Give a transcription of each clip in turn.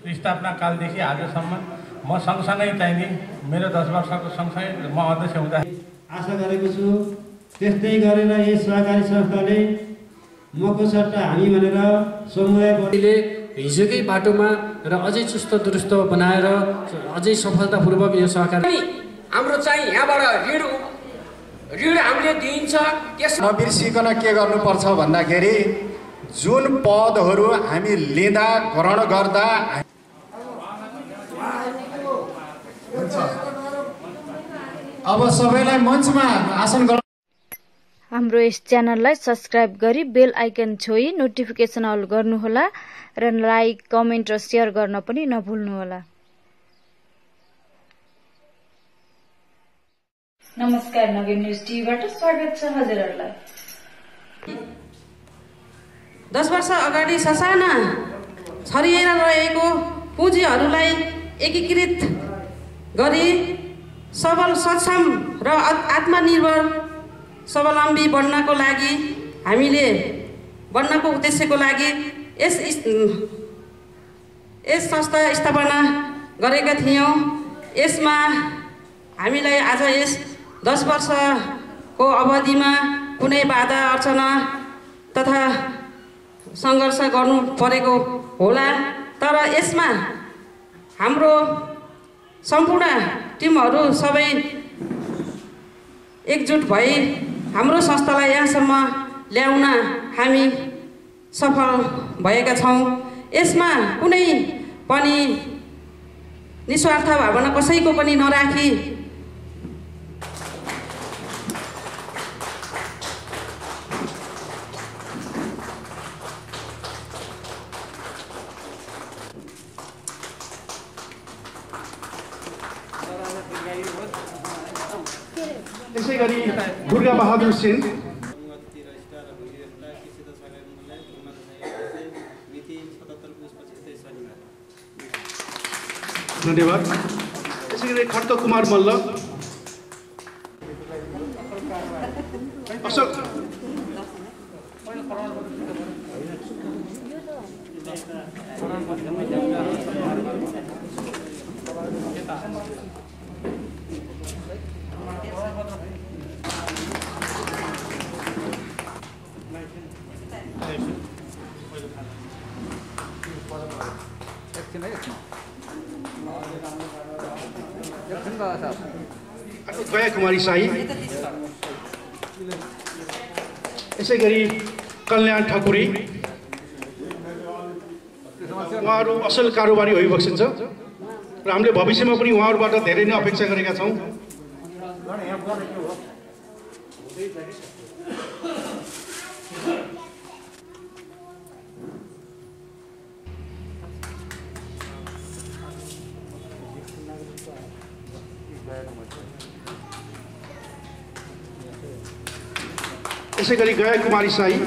स्थापना कालदेखि आजसम्म म सँगसँगै चाहिँ नि मेरो 10 वर्षको सँगसँगै म अध्यक्ष हुँदा आशा गरेको छु त्यस्तै गरेर यस सहकारी संस्थाले मको सट्टा हामी भनेर समूहले हिजोकै बाटोमा र अझै चुस्त दुरुस्त बनाएर अझै सफलतापूर्वक यो सहकारी हाम्रो चाहिँ यहाँबाट ऋण हामीले दिन्छ। नबिर्सिकन के गर्नुपर्छ भन्दाखेरि जुन पदहरू हामी लिँदा ग्रहण गर्दा अब सबैलाई मञ्चमा आसन गराउनु। हाम्रो यस च्यानललाई सब्स्क्राइब गरी बेल आइकन छोई नोटिफिकेसन अल गर्नुहोला र लाइक कमेन्ट र सेयर गर्न पनि नभुल्नुहोला। नमस्कार, नगर न्यूज टिभीबाट स्वागत छ हजुरहरूलाई। 10 वर्ष अगाडि ससाना छरिएर रहेको पुँजीहरूलाई एकीकृत गरी सबल सक्षम र आत्मनिर्भर स्वावलम्बी बन्नको लागि हामीले बन्नको उद्देश्यको लागि यस संस्था स्थापना गरेका थियौँ। यसमा हामीलाई आज यस 10 वर्षको अवधिमा कुनै बाधा अर्चना तथा सङ्घर्ष गर्नु परेको होला, तर यसमा हाम्रो सम्पूर्ण टिमहरू सबै एकजुट भई हाम्रो संस्थालाई यहाँसम्म ल्याउन हामी सफल भएका छौँ। यसमा कुनै पनि निस्वार्थ भावना कसैको पनि नराखी त्यसै गरी दुर्गा बहादुर सिंह धन्यवाद। त्यसै गरी खड्क कुमार मल्ल अशोक गया कुमारी शाही, यसै गरी कल्याण ठाकुरी, उहाँहरू असल कारोबारी भइबक्सिन्छ र हामीले भविष्यमा पनि उहाँहरूबाट धेरै नै अपेक्षा गरेका छौँ। यसै गरी गया कुमारी शाही,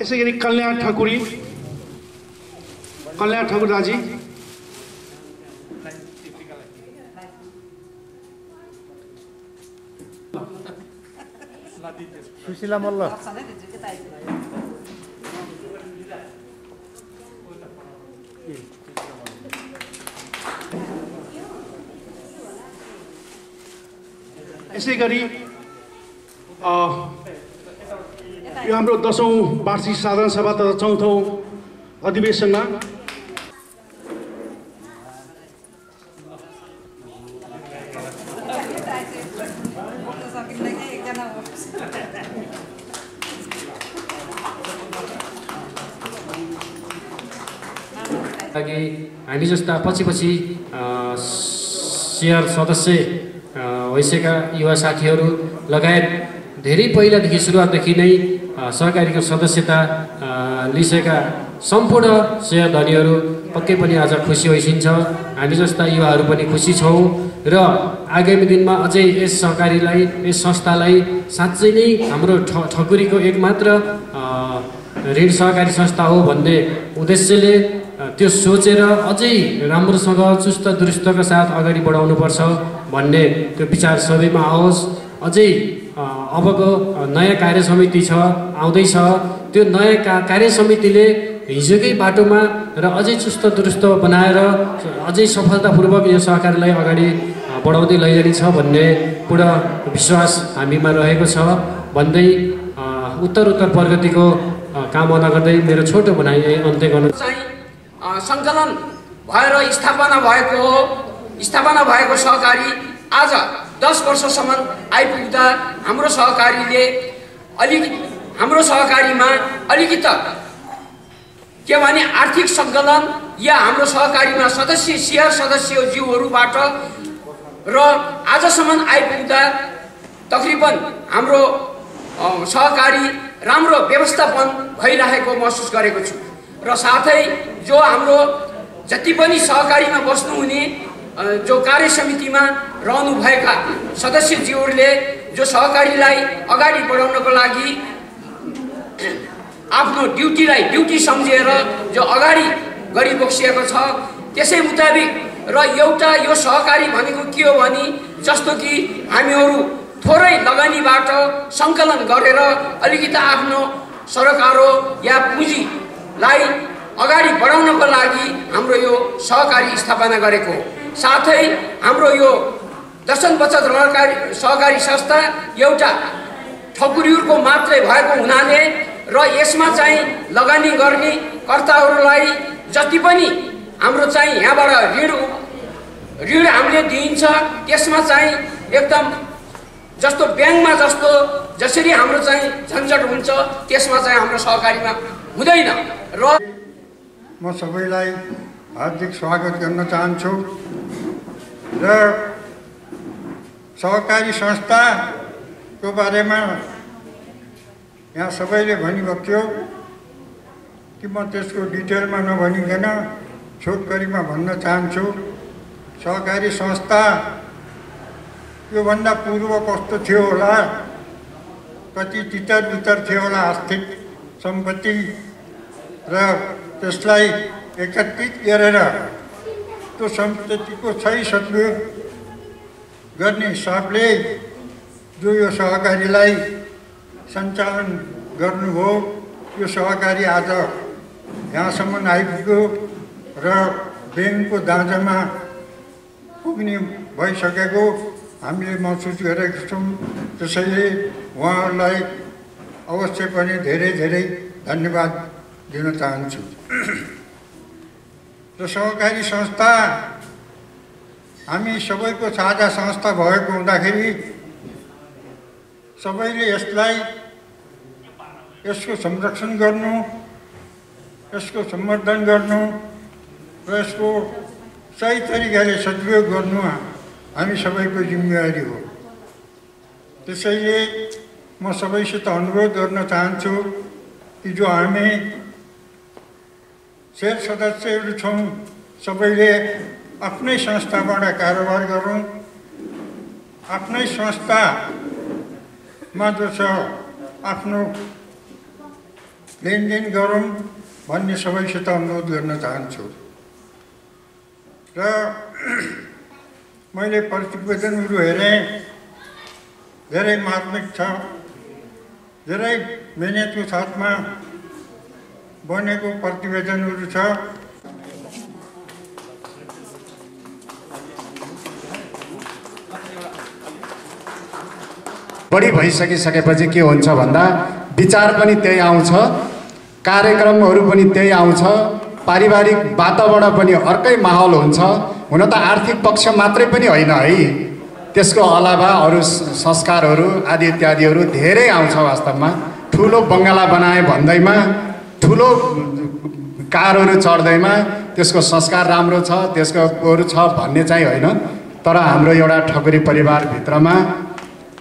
यसै गरी कल्याण ठाकुरी, कल्याण ठाकुर दाजी, सुशीला मल्ल, यसै गरी यो हाम्रो 10औं वार्षिक साधारण सभा तथा 4औं अधिवेशनमा हामी जस्ता पछि सिआर सदस्य भइसकेका युवा साथीहरू लगायत धेरै पहिलादेखि सुरुवातदेखि नै सहकारीको सदस्यता लिएका सम्पूर्ण सेवाधनीहरू पक्कै पनि आज खुसी होइसिन्छ। हामी जस्ता युवाहरू पनि खुसी छौँ र आगामी दिनमा अझै यस सहकारीलाई, यस संस्थालाई साँच्चै नै हाम्रो ठकुरीको एकमात्र ऋण सहकारी संस्था हो भन्ने उद्देश्यले त्यो सोचेर अझै राम्रोसँग चुस्त दुरुस्तका साथ अगाडि बढाउनुपर्छ भन्ने त्यो विचार सबैमा आओस्। अझै अबको नयाँ कार्य समिति छ आउँदैछ, त्यो नयाँ कार्य समितिले हिजोकै बाटोमा र अझै चुस्त दुरुस्त बनाएर अझै सफलतापूर्वक यो सहकारीलाई अगाडि बढाउँदै लैजाने छ भन्ने पूर्ण विश्वास हामीमा रहेको छ भन्दै उत्तर प्रगतिको कामना गर्दै मेरो छोटो भनाइ अन्त्य गर्न सङ्कलन भएर स्थापना भएको सहकारी आज 10 वर्षसम्म आइपुग्दा हाम्रो सहकारीमा अलिकति के भने आर्थिक सङ्कलन या हाम्रो सहकारीमा शेयर सदस्यज्यूहरूबाट र आजसम्म आइपुग्दा तकरिबन हाम्रो सहकारी राम्रो व्यवस्थापन भइरहेको महसुस गरेको छु र साथै जो हाम्रो जति पनि सहकारीमा बस्नुहुने जो कार्य समितिमा रहनुभएका सदस्यज्यूहरूले जो सहकारीलाई अगाडि बढाउनको लागि आफ्नो ड्युटी सम्झेर जो अगाडि गरिबक्सिएको छ त्यसै मुताबिक र एउटा यो सहकारी भनेको के हो भने जस्तो कि हामीहरू थोरै लगानीबाट सङ्कलन गरेर अलिकति आफ्नो सरकारो या पुँजीलाई अगाडि बढाउनको लागि हाम्रो यो सहकारी स्थापना गरेको साथै हाम्रो यो दर्शन बचत सहकारी संस्था एउटा ठकुरीहरूको मात्रै भएको हुनाले र यसमा चाहिँ लगानी गर्ने कर्ताहरूलाई जति पनि हाम्रो चाहिँ यहाँबाट ऋण हामीले दिइन्छ त्यसमा चाहिँ एकदम जस्तो ब्याङ्कमा जसरी हाम्रो चाहिँ झन्झट हुन्छ त्यसमा चाहिँ हाम्रो सहकारीमा हुँदैन र म सबैलाई हार्दिक स्वागत गर्न चाहन्छु र सहकारी संस्थाको बारेमा यहाँ सबैले भनिबक्यो कि म त्यसको डिटेलमा नभनिकन छोटकरीमा भन्न चाहन्छु। सहकारी संस्था योभन्दा पूर्व कस्तो थियो होला, कति तितर थियो होला आर्थिक सम्पत्ति र त्यसलाई एकत्रित गरेर त्यो सम्पत्तिको सही सदुपयोग गर्ने हिसाबले जो यो सहकारीलाई सञ्चालन गर्नुभयो, यो सहकारी आज यहाँसम्म आइपुग्यो र ब्याङ्कको दाँजामा पुग्ने भइसकेको हामीले महसुस गरेका छौँ। त्यसैले उहाँहरूलाई अवश्य पनि धेरै धेरै धन्यवाद दिन चाहन्छु। र सहकारी संस्था हामी सबैको साझा संस्था भएको हुँदाखेरि सबैले यसको संरक्षण गर्नु, यसको सम्वर्धन गर्नु र यसको सही तरिकाले सदुपयोग गर्नु हामी सबैको जिम्मेवारी हो। त्यसैले म सबैसित अनुरोध गर्न चाहन्छु कि जो हामी शेयर सदस्यहरू छौँ सबैले आफ्नै संस्थाबाट कारोबार गरौँ, आफ्नै संस्थामा जो छ आफ्नो लेनदेन गरौँ भन्ने सबैसित अनुरोध गर्न चाहन्छु। र मैले प्रतिवेदनहरू हेरेँ, धेरै मार्मिक छ, धेरै मेहनतको साथमा बनेको प्रतिवेदनहरू छ। बढी भइसकिसकेपछि के हुन्छ भन्दा विचार पनि त्यही आउँछ, कार्यक्रमहरू पनि त्यही आउँछ, पारिवारिक वातावरण पनि अर्कै माहौल हुन्छ। हुन त आर्थिक पक्ष मात्रै पनि होइन है, त्यसको अलावा अरू संस्कारहरू आदि इत्यादिहरू धेरै आउँछ। वास्तवमा ठुलो बङ्गला बनाए भन्दैमा, ठुलो कारहरू चढ्दैमा त्यसको संस्कार राम्रो छ, त्यसको अरू छ भन्ने चाहिँ होइन। तर हाम्रो एउटा ठकुरी परिवारभित्रमा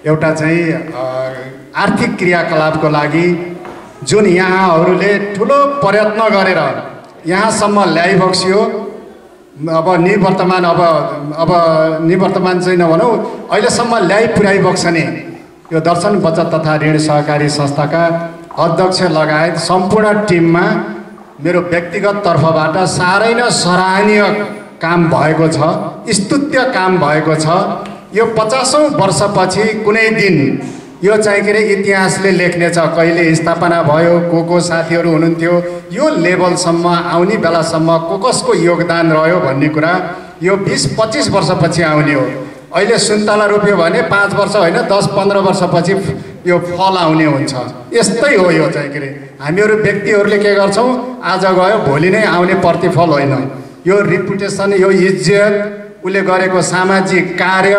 एउटा चाहिँ आर्थिक क्रियाकलापको लागि जुन यहाँहरूले ठुलो प्रयत्न गरेर यहाँसम्म ल्याइबक्सियो, अब निवर्तमान चाहिँ नभनौँ, अहिलेसम्म ल्याइ पुर्याइबक्सने यो दर्शन बचत तथा ऋण सहकारी संस्थाका अध्यक्ष लगायत सम्पूर्ण टिममा मेरो व्यक्तिगत तर्फबाट साह्रै नै सराहनीय काम भएको छ, स्तुत्य काम भएको छ। यो 50औं वर्षपछि कुनै दिन यो चाहिँ के अरे इतिहासले लेख्नेछ कहिले स्थापना भयो को साथीहरू हुनुहुन्थ्यो यो लेभलसम्म आउने बेलासम्म कसको योगदान रह्यो भन्ने कुरा यो 20-25 वर्षपछि आउने हो। अहिले सुन्तला रोप्यो भने 5 वर्ष होइन 10-15 वर्षपछि यो फल आउने हुन्छ। यस्तै हो यो चाहिँ के अरे हामीहरू व्यक्तिहरूले के गर्छौँ आज गयो भोलि नै आउने प्रतिफल होइन। यो रिपुटेसन यो इज्जत उसले गरेको सामाजिक कार्य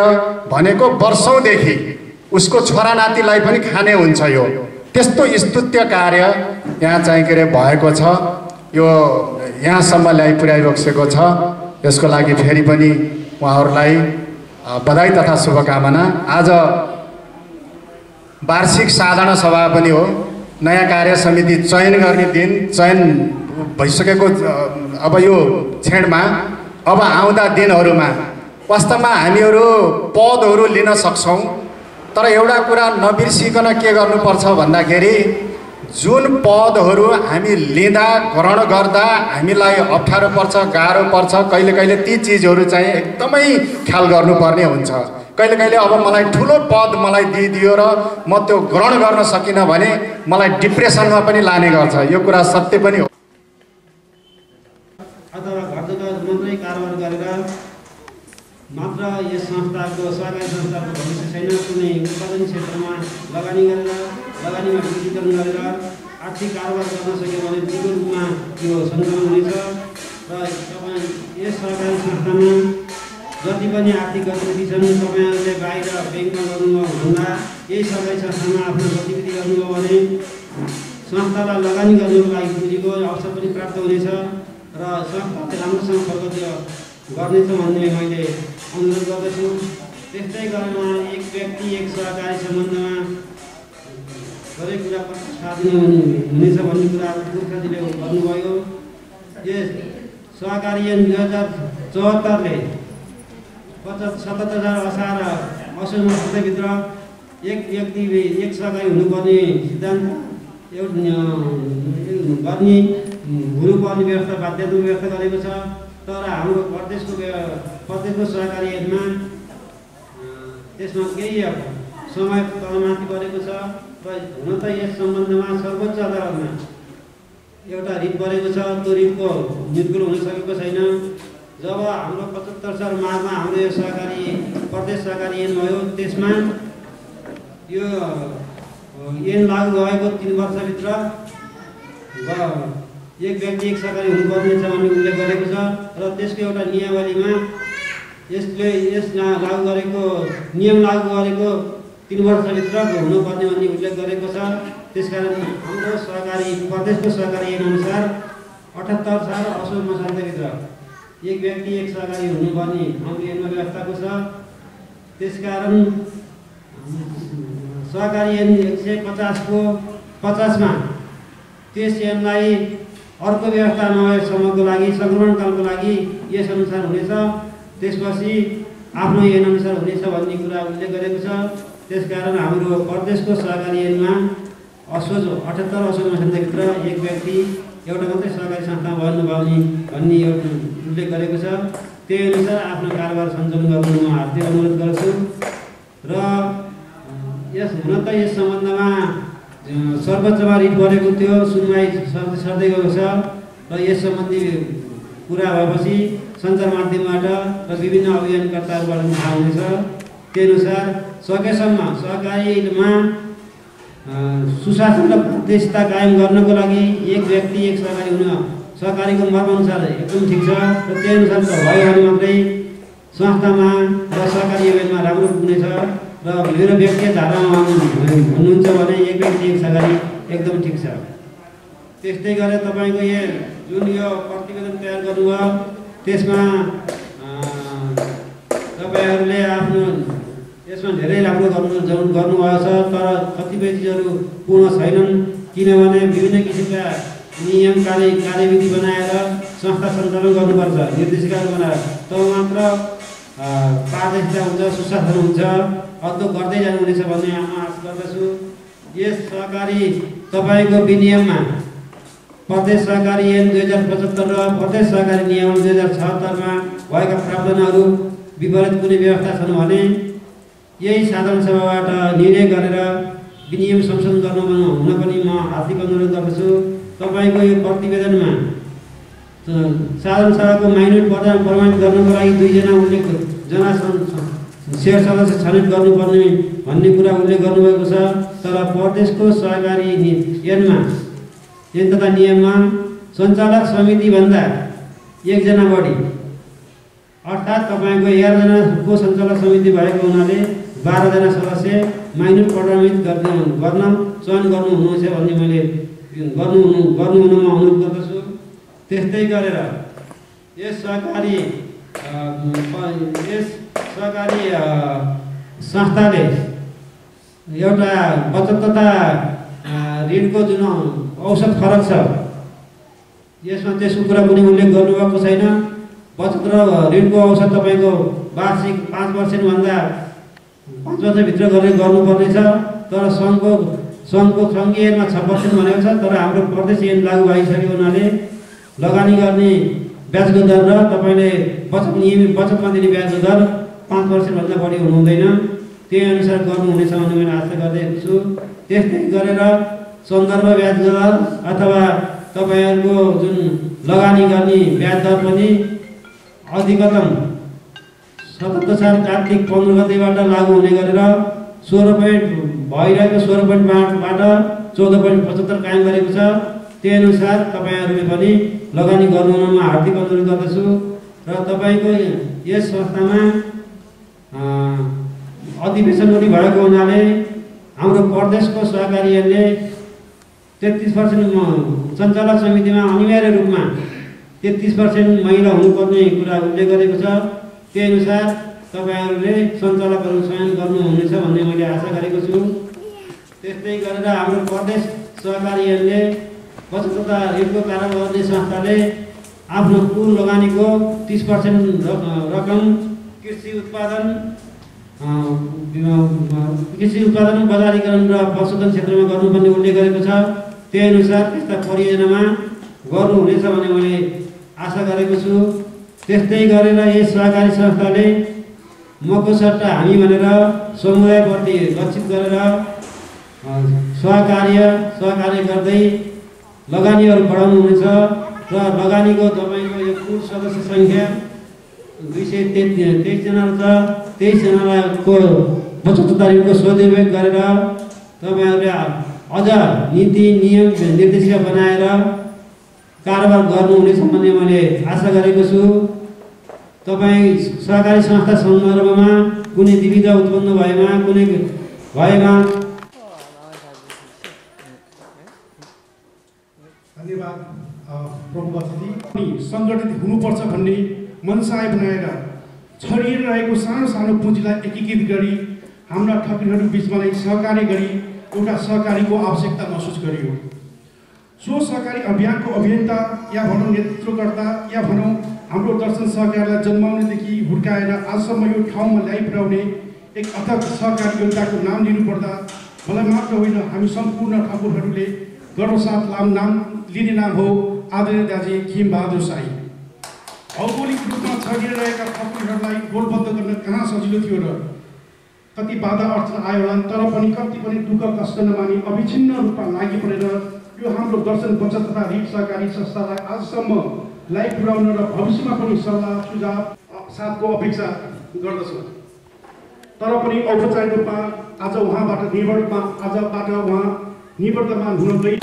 भनेको वर्षौँदेखि उसको छोरा नातिलाई पनि खाने हुन्छ। यो त्यस्तो स्तुत्य कार्य यहाँ चाहिँ के अरे भएको छ, यो यहाँसम्म ल्याइ पुर्याइबक्सेको छ। यसको लागि फेरि पनि उहाँहरूलाई बधाई तथा शुभकामना। आज वार्षिक साधारण सभा पनि हो, नयाँ कार्य समिति चयन गर्ने दिन चयन भइसकेको अब यो क्षणमा अब आउँदा दिनहरूमा वास्तवमा हामीहरू पदहरू लिन सक्छौँ, तर एउटा कुरा नबिर्सिकन के गर्नुपर्छ भन्दाखेरि जुन पदहरू हामी लिँदा ग्रहण गर्दा हामीलाई अप्ठ्यारो पर्छ गाह्रो पर्छ कहिले कहिले ती चिजहरू चाहिँ एकदमै ख्याल गर्नुपर्ने हुन्छ। कहिले कहिले अब मलाई ठुलो पद मलाई दिइदियो र म त्यो ग्रहण गर्न सकिनँ भने मलाई डिप्रेसनमा पनि लाने गर्छ। यो कुरा सत्य पनि हो। अथवा घरजग्गा मात्रै कारोबार गरेर मात्र यस संस्थाको सहकारी संस्थाको भविष्य छैन। कुनै उत्पादन क्षेत्रमा लगानी गरेर लगानीमा विविधीकरण गरेर आर्थिक कारोबार गर्न सक्यो भने तीव्र रूपमा यो सञ्चालन हुनेछ। र तपाईँ यस सहकारी संस्थामा जति पनि आर्थिक गतिविधि छन् तपाईँहरूले बाहिर ब्याङ्कमा गर्नुभन्दा यही सहकारी संस्थामा आफ्नो गतिविधि गर्नुभयो भने संस्थालाई लगानी गर्नुको लागि पुँजीको अवसर पनि प्राप्त हुनेछ र संस्थाले राम्रोसँग प्रगति गर्नेछ भन्ने मैले अनुरोध गर्दछु। त्यस्तै गरेर एक व्यक्ति एक सहकारी सम्बन्धमा हरेक कुरा स्वाधीन हुनेछ भन्ने कुरा गुर्खाजीले भन्नुभयो। यस सहकारी ऐन 2074ले 77,000 असार असोज मसौदाभित्र एक व्यक्ति एक सहकारी हुनुपर्ने सिद्धान्त गर्ने हुनुपर्ने व्यवस्था बाध्यतात्मक व्यवस्था गरेको छ। तर हाम्रो प्रदेशको सहकारी ऐनमा त्यसमा केही समय तलमाथि परेको छ र हुन त यस सम्बन्धमा सर्वोच्च अदालतमा एउटा रिट परेको छ। त्यो रिटको निर्गुण हुन सकेको छैन। जब हाम्रो 75 साल माघमा हाम्रो यो सहकारी प्रदेश सहकारी ऐन भयो त्यसमा यो ऐन लागू भएको 3 वर्षभित्र एक व्यक्ति एक सहकारी हुनुपर्ने छ भन्ने उल्लेख गरेको छ र त्यसको एउटा नियमावलीमा यसले यस लागू गरेको नियम लागू गरेको 3 वर्षभित्र हुनुपर्ने भन्ने उल्लेख गरेको छ। त्यसकारण हाम्रो सहकारी प्रदेशको सहकारी ऐन अनुसार 78 साल असोज मसान्तभित्र एक व्यक्ति एक सहकारी हुनुपर्ने हाम्रो ऐनमा व्यवस्थाको छ। त्यसकारण सहकारी ऐन 150 को 50मा त्यस ऐनलाई अर्को व्यवस्था नभएसम्मको लागि सङ्क्रमणकालको लागि यस अनुसार हुनेछ। त्यसपछि आफ्नो ऐन अनुसार हुनेछ भन्ने कुरा उल्लेख गरेको छ। त्यसकारण हाम्रो प्रदेशको सहकारी ऐनमा असोज 78 असोज मसान्तभित्र एक व्यक्ति एउटा मात्रै सहकारी संस्था भन्नुभयो भन्ने उल्लेख गरेको छ। त्यही अनुसार आफ्नो कारोबार सञ्चालन गर्नु म हार्दिक अनुरोध गर्छु। र यस हुन त यस सम्बन्धमा सर्वोच्चमा रिट परेको थियो, सुनवाई सर्दै गएको छ र यस सम्बन्धी कुरा भएपछि सञ्चार माध्यमबाट र विभिन्न अभियानकर्ताहरूबाट थाहा हुनेछ। त्यही अनुसार सकेसम्म सहकारीमा सुशासन र प्रतिष्ठा कायम गर्नको लागि एक व्यक्ति एक सहकारी हुन सहकारीको मर्मअनुसार एकदम ठिक छ र त्यही अनुसार त भयो भने मात्रै संस्थामा र सहकारी ऐनमा राम्रो पुग्नेछ। र मेरो व्यक्तिगत धारणामा हुनुहुन्छ भने एक व्यक्ति एक सहकारी एकदम ठिक छ। त्यस्तै गरेर तपाईँको जुन यो प्रतिवेदन तयार गर्नुभयो त्यसमा तपाईँहरूले आफ्नो यसमा धेरै राम्रो गर्नुभएको छ। तर कतिपय चिजहरू पूर्ण छैनन् किनभने विभिन्न किसिमका नियम कार्यविधि बनाएर संस्था सञ्चालन गर्नुपर्छ, निर्देशिकाहरू बनाएर तब मात्र पारदर्शिता हुन्छ, सुशासन हुन्छ। अझ गर्दै जानुहुनेछ भन्ने म आशा गर्दछु। यस सहकारी तपाईँको विनियममा प्रदेश सहकारी ऐन 2075 र प्रदेश सहकारी नियम 2076मा भएका प्रावधानहरू विपरीत कुनै व्यवस्था छन् भने यही साधारण सभाबाट निर्णय गरेर विनियम संशोधन गर्न हुन पनि म हार्दिक अनुरोध गर्दछु। तपाईँको यो प्रतिवेदनमा साधारण सभाको माइनोरिटी प्रमाणित गर्नको लागि 2 जना शेयर सदस्य छनौट गर्नुपर्ने भन्ने कुरा उल्लेख गर्नुभएको छ। तर प्रदेशको सहकारी ऐनमा ऐन तथा नियममा सञ्चालक समितिभन्दा 1 जना बढी अर्थात् तपाईँको 11 जनाको सञ्चालक समिति भएको हुनाले 12 जना सदस्य माइनोरिटी प्रमाणित गर्न चयन गर्नुहुनेछ भन्ने मैले गर्नुहुनमा अनुरोध गर्दछु। त्यस्तै गरेर यस सहकारी संस्थाले एउटा बचत तथा ऋणको जुन औसत फरक छ यसमा त्यसको कुरा कुनै उल्लेख गर्नुभएको छैन। बचत र ऋणको औसत तपाईँको वार्षिक 5% भन्दा 5 वर्षभित्र गर्नुपर्नेछ। तर सङ्घको सङ्घीय ऐनमा 6% भनेको छ। तर हाम्रो प्रदेश ऐन लागू भइसकेको हुनाले लगानी गर्ने ब्याजको दर र तपाईँले नियमित बचतमा दिने ब्याजको दर 5% भन्दा बढी हुनु हुँदैन। त्यही अनुसार गर्नुहुनेछ भन्ने मैले आशा गर्दैछु छु। त्यस्तै गरेर सन्दर्भ ब्याज दर अथवा तपाईँहरूको जुन लगानी गर्ने ब्याज दर पनि अधिकतम 77 साल कार्तिक 15 गतेबाट लागू हुने गरेर 16 भइरहेको 16.5बाट 14.75 कायम गरेको छ। त्यही अनुसार तपाईँहरूले पनि लगानी गर्नुहुनमा हार्दिक अनुरोध गर्दछु। र तपाईँको यस संस्थामा अधिवेशन पनि भएको हुनाले हाम्रो प्रदेशको सहकारी ऐनले 33% सञ्चालक समितिमा अनिवार्य रूपमा 33% महिला हुनुपर्ने कुरा उल्लेख गरेको छ। त्यही अनुसार तपाईँहरूले सञ्चालकहरू चयन गर्नुहुनेछ भन्ने मैले आशा गरेको छु। त्यस्तै गरेर हाम्रो प्रदेश सहकारी ऐनले बचत तथा ऋणको कारोबार गर्ने संस्थाले आफ्नो कुल लगानीको 30% रकम कृषि उत्पादन बजारीकरण र पशुधन क्षेत्रमा गर्नुपर्ने उल्लेख गरेको छ। त्यही अनुसार त्यस्ता परियोजनामा गर्नुहुनेछ भन्ने मैले आशा गरेको छु। त्यस्तै गरेर यस सहकारी संस्थाले मको सट्टा हामी भनेर समुदायप्रति लक्षित गरेर सहकार्य गर्दै लगानीहरू बढाउनुहुनेछ। र लगानीको तपाईँको यो कुल सदस्य सङ्ख्या 223 जना छ। 23 जनाको बचत तथा ऋणको सदुपयोग गरेर तपाईँहरूले अझ नीति नियम निर्देशिका बनाएर कारोबार गर्नुहुनेछ भन्ने मैले आशा गरेको छु। तपाईँ सहकारी संस्था सन्दर्भमा कुनै दुविधा उत्पन्न भएमा धन्यवाद प्रभुवती। सङ्गठित हुनुपर्छ भन्ने मनसाय बनाएर छरिएर रहेको सानो सानो पुँजीलाई एकीकृत गरी हाम्रा ठकीहरू बिचमा नै सहकारी गरी एउटा सहकारीको आवश्यकता महसुस गरियो। सो सहकारी अभियानको अभियन्ता या भनौँ नेतृत्वकर्ता या भनौँ हाम्रो दर्शन सहकारीलाई जन्माउनेदेखि हुर्काएर आजसम्म यो ठाउँमा ल्याइपुर्याउने एक अथक सहकारी योद्धाको नाम लिनुपर्दा मलाई मात्र होइन हामी सम्पूर्ण ठाकुरहरूले गर्वसाथ नाम लिने नाम हो आदरणीय दाजी खिमबहादुर साई। भौगोलिक रूपमा छरिएर रहेका ठाकुरहरूलाई गोलबद्ध गर्न कहाँ सजिलो थियो र कति बाधा अडचन आयो होला। तर पनि कति पनि दुःख कष्ट नमानी अविच्छिन्न रूपमा लागि परेर यो हाम्रो दर्शन बचत तथा ऋण सहकारी संस्थालाई आजसम्म ल्याइपुर्याउन र भविष्यमा पनि सल्लाह सुझाव साथको अपेक्षा गर्दछु। तर पनि औपचारिक रूपमा आज उहाँबाट निवर्तमान हुन गई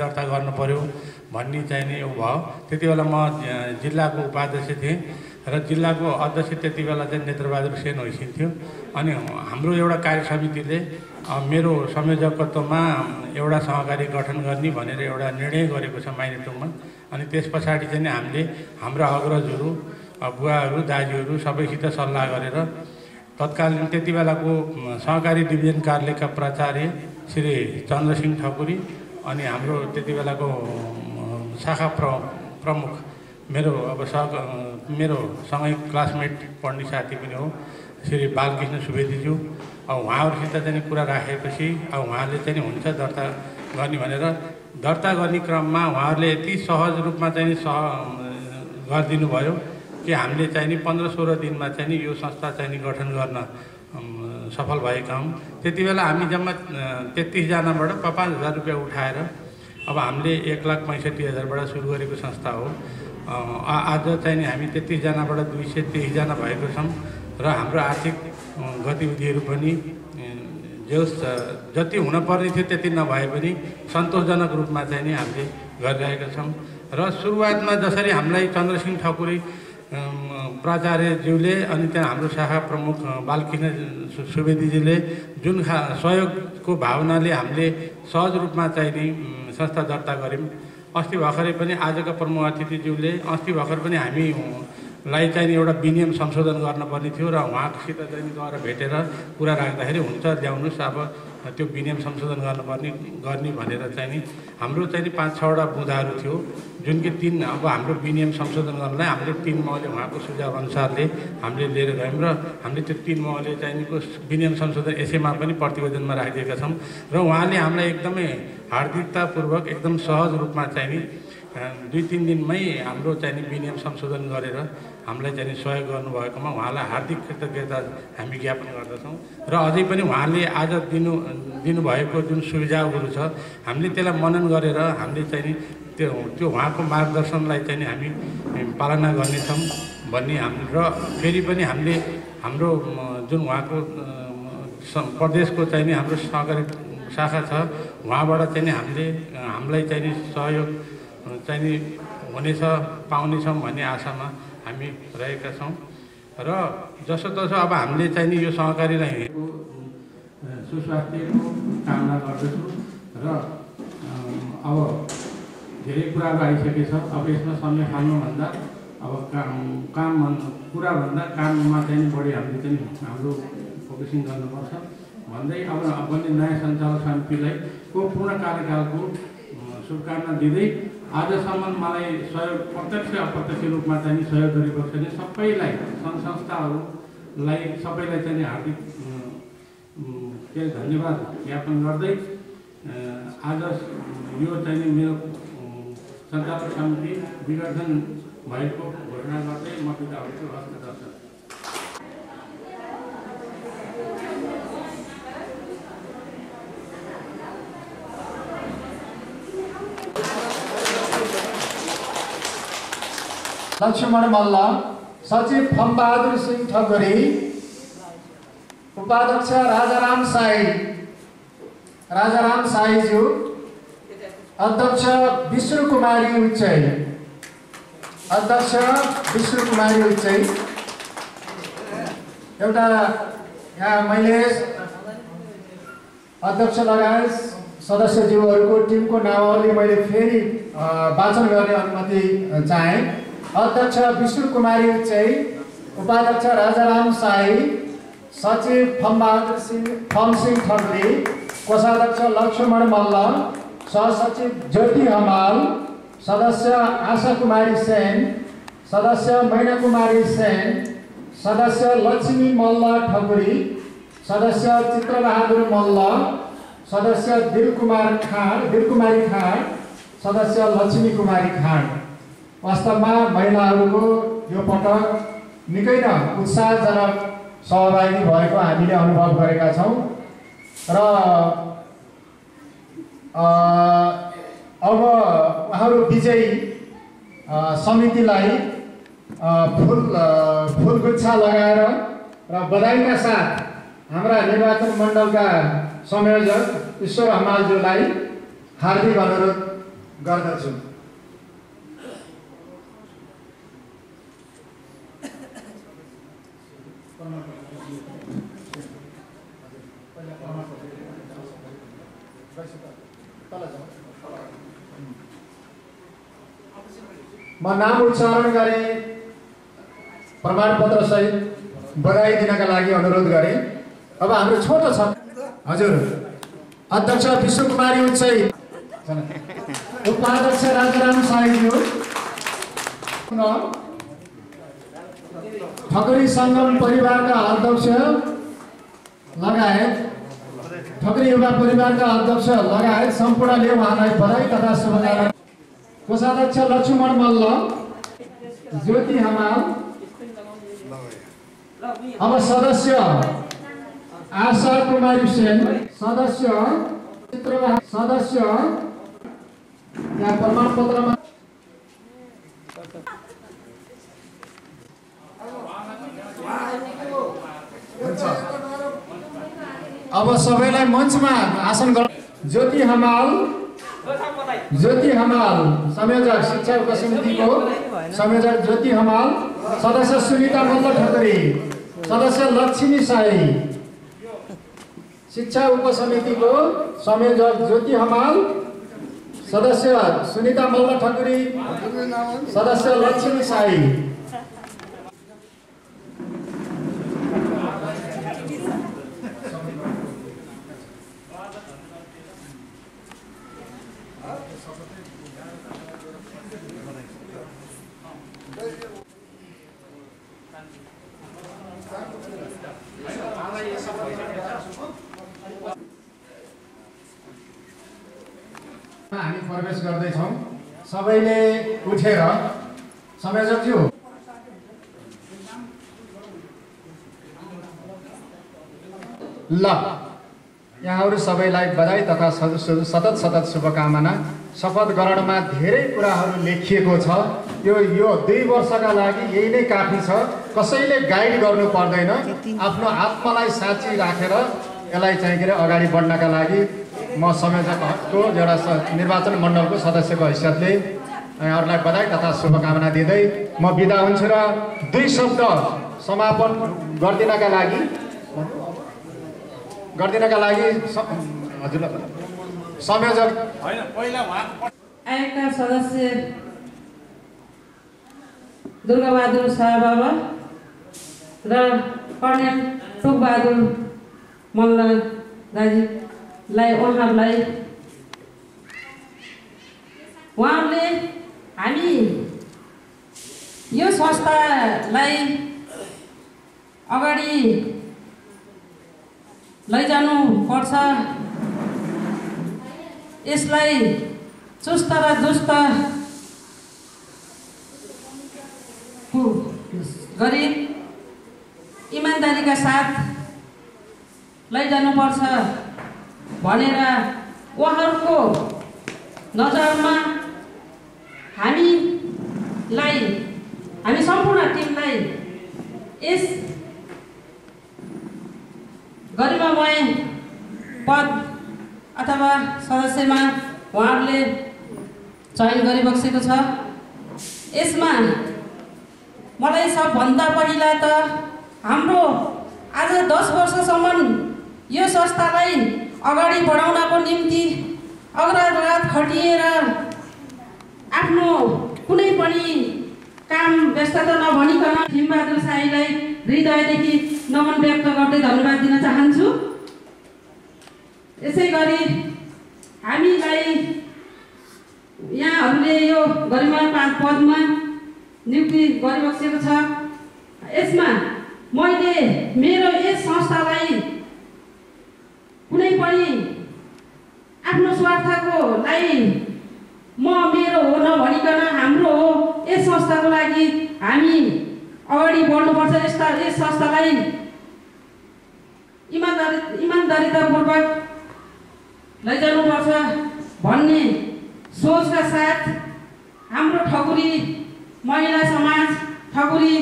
दर्ता गर्नु पर्यो भन्ने चाहिँ नि भयो। त्यति बेला म जिल्लाको उपाध्यक्ष थिएँ र जिल्लाको अध्यक्ष त्यति बेला चाहिँ नेत्रबहादुर सेन होइसिन्थ्यो। अनि हाम्रो एउटा कार्य समितिले मेरो संयोजकत्वमा एउटा सहकारी गठन गर्ने भनेर एउटा निर्णय गरेको छ माइनेटुङमा। अनि त्यस पछाडि चाहिँ हामीले हाम्रा अग्रजहरू बुवाहरू दाजुहरू सबैसित सल्लाह गरेर तत्कालीन त्यति बेलाको सहकारी डिभिजन कार्यालयका प्राचार्य श्री चन्द्रसिंह ठकुरी अनि हाम्रो त्यति बेलाको शाखा प्रमुख मेरो सँगै क्लासमेट पढ्ने साथी पनि हो श्री बालकृष्ण सुवेदीज्यू। अब उहाँहरूसित चाहिँ कुरा राखेपछि अब उहाँले चाहिँ हुन्छ दर्ता गर्ने भनेर दर्ता गर्ने क्रममा उहाँहरूले यति सहज रूपमा चाहिँ गरिदिनु भयो कि हामीले चाहिँ 15-16 दिनमा चाहिँ यो संस्था चाहिँ गठन गर्न सफल भएका हौँ। त्यति बेला हामी जम्मा 33 जनाबाट 5,000 रुपियाँ उठाएर अब हामीले 1,65,000बाट सुरु गरेको संस्था हो। आज चाहिँ हामी 33 जनाबाट 223 जना भएको छौँ र हाम्रो आर्थिक गतिविधिहरू पनि जति हुनुपर्ने थियो त्यति नभए पनि सन्तोषजनक रूपमा चाहिँ नि हामीले गरिरहेका छौँ। र सुरुवातमा जसरी हामीलाई चन्द्रसिंह ठकुरी प्राचार्यज्यूले अनि त्यहाँ हाम्रो शाखा प्रमुख बालकृष्ण सुवेदीजीले जुन सहयोगको भावनाले हामीले सहज रूपमा चाहिँ नि संस्था दर्ता गऱ्यौँ। अस्ति भर्खरै पनि आजका प्रमुख अतिथिज्यूले अस्ति भर्खर पनि हामीलाई चाहिँ एउटा विनियम संशोधन गर्नुपर्ने थियो र उहाँसित चाहिँ गएर भेटेर कुरा राख्दाखेरि हुन्छ ल्याउनुहोस् अब त्यो विनियम संशोधन गर्ने भनेर चाहिँ नि हाम्रो चाहिँ 5-6वटा बुँदाहरू थियो जुन कि 3 अब हाम्रो विनियम संशोधन गर्नलाई हामीले 3 महले उहाँको सुझाव अनुसारले हामीले लिएर गयौँ र हामीले त्यो 3 महले चाहिँ विनियम संशोधन यसैमा पनि प्रतिवेदनमा राखिदिएका छौँ र उहाँले हामीलाई एकदमै हार्दिकतापूर्वक एकदम सहज रूपमा चाहिँ नि 2-3 दिनमै हाम्रो चाहिँ विनियम संशोधन गरेर हामीलाई चाहिँ सहयोग गर्नुभएकोमा उहाँलाई हार्दिक कृतज्ञता हामी ज्ञापन गर्दछौँ। र अझै पनि उहाँले आज दिनुभएको जुन सुझावहरू छ हामीले त्यसलाई मनन गरेर हामीले चाहिँ त्यो उहाँको मार्गदर्शनलाई चाहिँ हामी पालना गर्नेछौँ भन्ने र फेरि पनि हामीले हाम्रो जुन उहाँको प्रदेशको चाहिँ नि हाम्रो सहकारी शाखा छ उहाँबाट चाहिँ हामीलाई चाहिँ सहयोग चाहिँ हुनेछ पाउनेछौँ भन्ने आशामा हामी रहेका छौँ। र जसोतसो अब हामीले चाहिँ यो सहकारीलाई सुस्वास्थ्यको कामना गर्दछु र अब धेरै कुराहरू आइसकेको छ। अब यसमा समय फाल्नुभन्दा अब कुराभन्दा काममा चाहिँ बढी हामीले चाहिँ हाम्रो फोकसिङ गर्नुपर्छ भन्दै अब बन्ने नयाँ सञ्चालक समितिलाई पूर्ण कार्यकालको शुभकामना दिँदै आजसम्म मलाई सहयोग प्रत्यक्ष अप्रत्यक्ष रूपमा चाहिँ सहयोग गरिबक्छ सबैलाई संस्थाहरूलाई सबैलाई चाहिँ हार्दिक धन्यवाद ज्ञापन गर्दै आज यो चाहिँ मेरो सञ्चालक समिति विघटन भएको घोषणा गर्दै म बिदा हुन्छु। हस्त दर्शक लक्ष्मण मल्ल, सचिव फम्बहादुर सिंह ठकुरी, उपाध्यक्ष राजाराम साईज्यू, अध्यक्ष विष्णु कुमारी उच्चै, एउटा यहाँ मैले अध्यक्ष लगायत सदस्यज्यूहरूको टिमको नामावली मैले फेरि वाचन गर्ने अनुमति चाहेँ। अध्यक्ष विष्णु कुमारी उच्चै, उपाध्यक्ष राजाराम साई, सचिव फमसिंह ठकुरी, कोषाध्यक्ष लक्ष्मण मल्ल, सहसचिव ज्योति हमाल, सदस्य आशा कुमारी सेन, सदस्य मैना कुमारी सेन, सदस्य लक्ष्मी मल्ल ठकुरी, सदस्य चित्रबहादुर मल्ल, सदस्य दिलकुमारी खाँड, सदस्य लक्ष्मी कुमारी खाँड। वास्तवमा महिलाहरूको यो पटक निकै नै उत्साहजनक सहभागी भएको हामीले अनुभव गरेका छौँ र अब उहाँहरू विजयी समितिलाई फुलगुच्छा लगाएर र बधाईका साथ हाम्रा निर्वाचन मण्डलका संयोजक ईश्वर हमालज्यूलाई हार्दिक अनुरोध गर्दछु। म नाम उच्चारण गरे प्रमाणपत्र सहित बधाई दिनका लागि अनुरोध गरेँ। अब हाम्रो छोटो छ हजुर अध्यक्ष विष्णु कुमारी उच्चै, उपाध्यक्ष राजाराम साईज्यू, ठकुरी सङ्गम परिवारका अध्यक्ष लगायत ठकुरी युवा परिवारका अध्यक्ष लगायत सम्पूर्णले उहाँलाई बधाई तथा शुभकामना। कोषाध्यक्ष लक्ष्मण मल्ल, ज्योति हमाल, अब सदस्य आशा कुमारी सेन, सदस्य यहाँ प्रमाणपत्रमा अब सबैलाई मञ्चमा आसन गर। ज्योति हमाल संयोजक शिक्षा उपसमितिको संयोजक ज्योति हमाल, सदस्य सुनिता मल्ल ठकुरी, सदस्य लक्ष्मी साई, शिक्षा उपसमितिको संयोजक ज्योति हमाल, सदस्य सुनिता मल्ल ठकुरी, सदस्य लक्ष्मी साई। हामी प्रवेश गर्दैछौँ। सबैले उठेर संयोजकज्यू ल यहाँहरू सबैलाई बधाई तथा सतत शुभकामना। शपथ ग्रहणमा धेरै कुराहरू लेखिएको छ। यो 2 वर्षका लागि यही नै काफी छ। कसैले गाइड गर्नु पर्दैन। आफ्नो आत्मालाई साँची राखेर यसलाई चाहिँ के अरे अगाडि बढ्नका लागि म संयोजकको एउटा निर्वाचन मण्डलको सदस्यको हैसियतले यहाँहरूलाई बधाई तथा शुभकामना दिँदै म बिदा हुन्छु र 2 शब्द समापन गरिदिनका लागि हजुरलाई संयोजक आएका सदस्य दुर्गाबहादुर शाह बाबा र कर्णेल टोकबहादुर मल्ल दाजुलाई उहाँहरूले हामी यो संस्थालाई अगाडि लैजानु पर्छ, यसलाई चुस्त र दुस्त गरी इमानदारीका साथ लैजानुपर्छ भनेर उहाँहरूको नजरमा हामी सम्पूर्ण टिमलाई यस गरिमामय पद अथवा सदस्यमा उहाँहरूले चयन गरिबक्सेको छ। यसमा मलाई सबभन्दा पहिला त हाम्रो आज 10 वर्षसम्म यो संस्थालाई अगाडि बढाउनको निम्ति अग्ररात खटिएर आफ्नो कुनै पनि काम व्यस्तता नभनिकन भीमबहादुर साईलाई हृदयदेखि नमन व्यक्त गर्दै धन्यवाद दिन चाहन्छु। यसै गरी हामीलाई यहाँहरूले यो गरिमा पदमा नियुक्ति गरिबक्सेको छ। यसमा मैले मेरो यस संस्थालाई कुनै पनि आफ्नो स्वार्थको लागि म मेरो हो नभनिकन हाम्रो हो, यस संस्थाको लागि हामी अगाडि बढ्नुपर्छ, यस संस्थालाई इमानदारीतापूर्वक लैजानुपर्छ भन्ने सोचका साथ हाम्रो ठकुरी महिला समाज, ठकुरी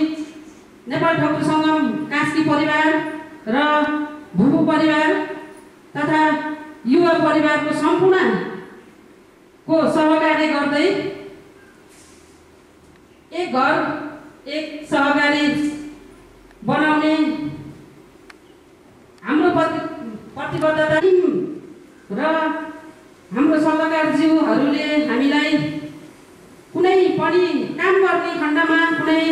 नेपाल ठकुरी सङ्गम कास्की परिवार र भुपु परिवार तथा युवा परिवारको सम्पूर्णको सहकार्य गर्दै एक घर एक सहकारी बनाउने हाम्रो प्रतिबद्धता र हाम्रो सल्लाहकारज्यूहरूले हामीलाई कुनै पनि काम गर्ने खण्डमा कुनै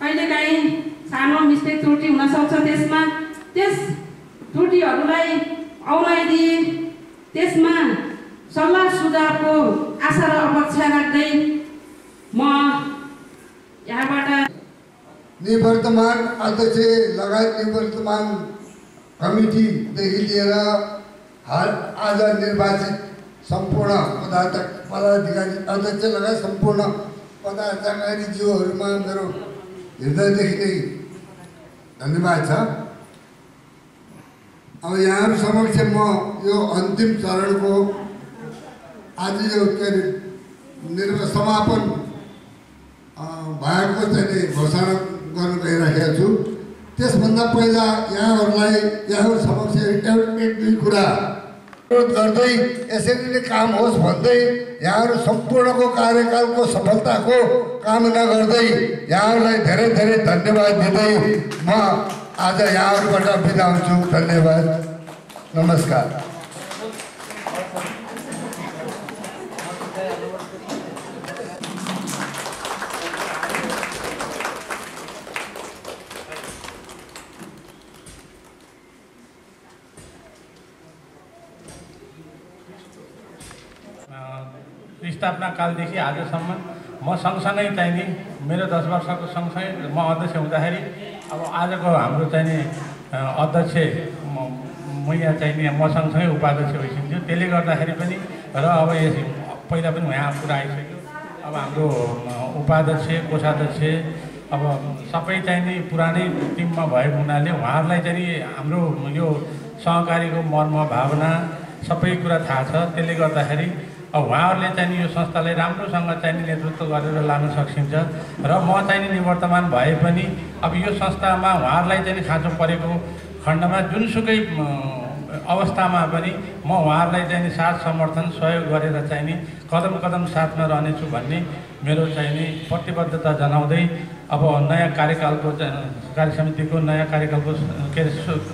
कहिलेकाहीँ सानो मिस्टेक त्रुटि हुनसक्छ, त्यस त्रुटिहरूलाई औलाइदिए त्यसमा सल्लाह सुझावको आशा र अपेक्षा राख्दै म यहाँबाट निवर्तमान अध्यक्ष लगायत निवर्तमान कमिटीदेखि लिएर आज निर्वाचित सम्पूर्ण पदाधिकारी अध्यक्ष लगायत सम्पूर्ण पदाधिकारीज्यूहरूमा मेरो हृदयदेखि नै धन्यवाद छ। अब यहाँहरू समक्ष म यो अन्तिम चरणको आज यो के अरे समापन भएको चाहिँ घोषणा गर्न गइरहेको छु। त्यसभन्दा पहिला यहाँहरू समक्ष एक दुई कुरा गर्दै यसरी नै काम होस् भन्दै यहाँहरू सम्पूर्णको कार्यकालको सफलताको कामना गर्दै यहाँहरूलाई धेरै धेरै धन्यवाद दिँदै म आज यहाँहरूबाट बिदा हुन्छु। धन्यवाद, नमस्कार। स्थापना कालदेखि आजसम्म म सँगसँगै चाहिँ नि मेरो 10 वर्षको सँगसँगै म अध्यक्ष हुँदाखेरि अब आजको हाम्रो चाहिँ नि अध्यक्ष म यहाँ चाहिँ नि म सँगसँगै उपाध्यक्ष भइसक्यो। त्यसले गर्दाखेरि पनि र अब यस पहिला पनि यहाँ कुरा आइसक्यो। अब हाम्रो उपाध्यक्ष कोषाध्यक्ष अब सबै चाहिँ नि पुरानै टिममा भएको हुनाले उहाँहरूलाई चाहिँ नि हाम्रो यो सहकारीको मर्म भावना सबै कुरा थाहा छ। त्यसले गर्दाखेरि अब उहाँहरूले चाहिँ यो संस्थालाई राम्रोसँग चाहिँ नेतृत्व गरेर लान सकिन्छ र म चाहिँ निवर्तमान भए पनि अब यो संस्थामा उहाँहरूलाई चाहिँ खाँचो परेको खण्डमा जुनसुकै अवस्थामा पनि म उहाँहरूलाई चाहिँ साथ समर्थन सहयोग गरेर चाहिँ कदम कदम साथमा रहनेछु भन्ने मेरो चाहिँ प्रतिबद्धता जनाउँदै अब नयाँ कार्यकालको कार्य समितिको नयाँ कार्यकालको के अरे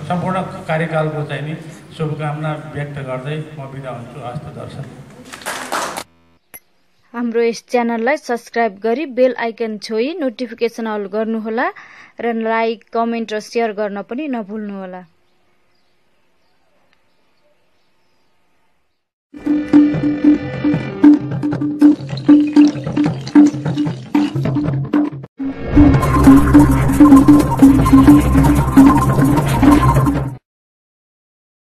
सम्पूर्ण कार्यकालको चाहिँ शुभकामना व्यक्त गर्दै म बिदा हुन्छु। हस्त दर्शन। हाम्रो यस च्यानललाई सब्स्क्राइब गरी बेल आइकन छोई नोटिफिकेसन अल गर्नुहोला र लाइक, कमेन्ट र सेयर गर्न पनि नभुल्नुहोला।